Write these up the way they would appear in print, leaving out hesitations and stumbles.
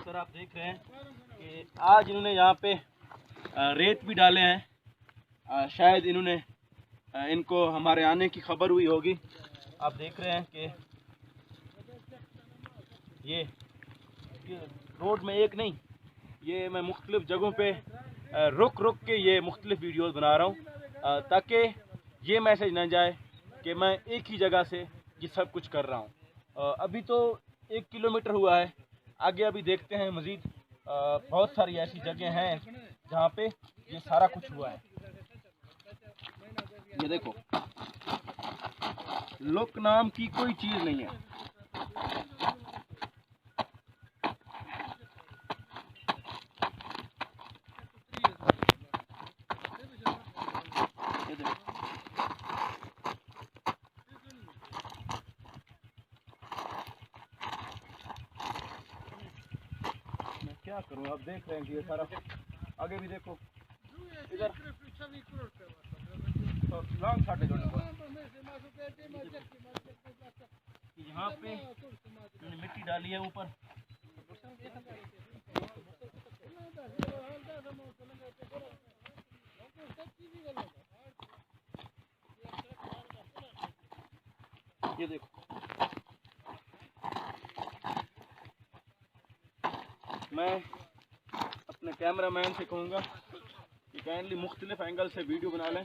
Sir आप देख रहे हैं कि आज इन्होंने यहाँ पे रेत भी डाले हैं। शायद इनको हमारे आने की खबर हुई होगी। आप देख रहे हैं कि ये रोड में एक नहीं, ये मैं मुख्तलिफ जगहों पे रुक के ये मुख्तलिफ वीडियोस बना रहा हूँ ताकि ये मैसेज ना जाए कि मैं एक ही जगह से ये सब कुछ कर रहा हूँ। अभी तो 1 किलोमीटर हुआ है, आगे अभी देखते हैं मज़ीद बहुत सारी ऐसी जगह हैं जहाँ पे ये सारा कुछ हुआ है। ये देखो, लुक नाम की कोई चीज़ नहीं है। ये देखो, मैं क्या करूँ, आप देख रहे हैं कि ये सारा आगे भी देखो, इधर लॉन्ग छाटे यहाँ पे मिट्टी डाली है ऊपर। ये देखो, मैं अपने कैमरामैन से कहूँगा कि काइंडली मुख्तलिफ एंगल से वीडियो बना लें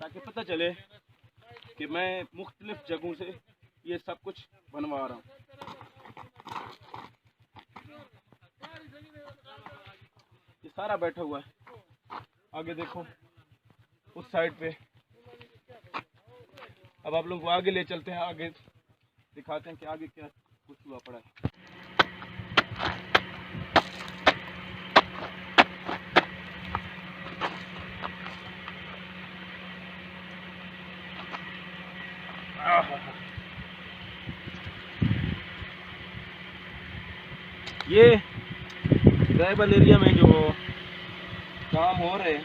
ताकि पता चले कि मैं मुख्तलिफ जगहों से ये सब कुछ बनवा रहा हूँ। ये सारा बैठा हुआ है। आगे देखो उस साइड पे। अब आप लोग को आगे ले चलते हैं, आगे दिखाते हैं कि आगे क्या कुछ हुआ पड़ा है। ये ट्राइबल एरिया में जो काम हो रहे हैं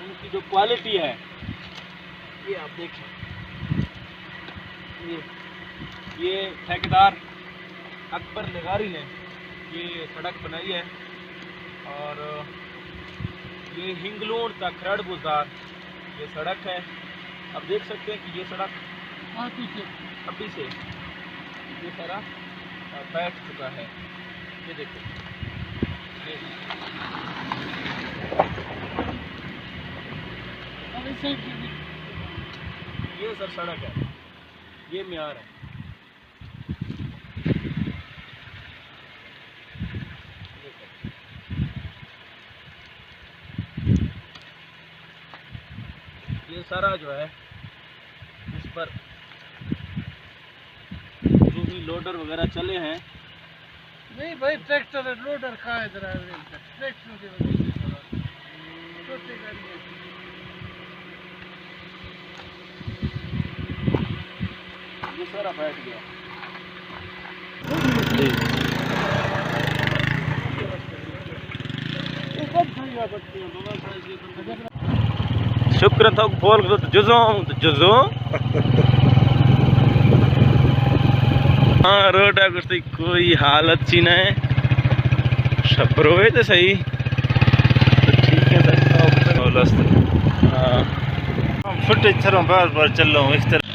उनकी जो क्वालिटी है, ये आप देखिए। ये ठेकेदार अकबर लगारी ने ये सड़क बनाई है और ये हिंगलोर तक खरड़ बुज़ार ये सड़क है। अब देख सकते हैं कि ये सड़क अभी से ये सारा बैठ चुका है। ये देखो, ये सर सड़क है, ये म्यार है। ये सारा जो है इस पर जो भी लोडर वगैरह चले हैं। नहीं भाई, ट्रैक्टर लोडर कहाँ है? ट्रैक्टर की वजह से छोटी गाड़ी है। ये सारा बैठ गया। शुक्र था बोल जुजो हाँ रोड है कुछ कोई हालत ची ना है शब्रोए तो सही तो ठीक है सर। हाँ फुटेज बार बार चल रहा हूँ इस तरह।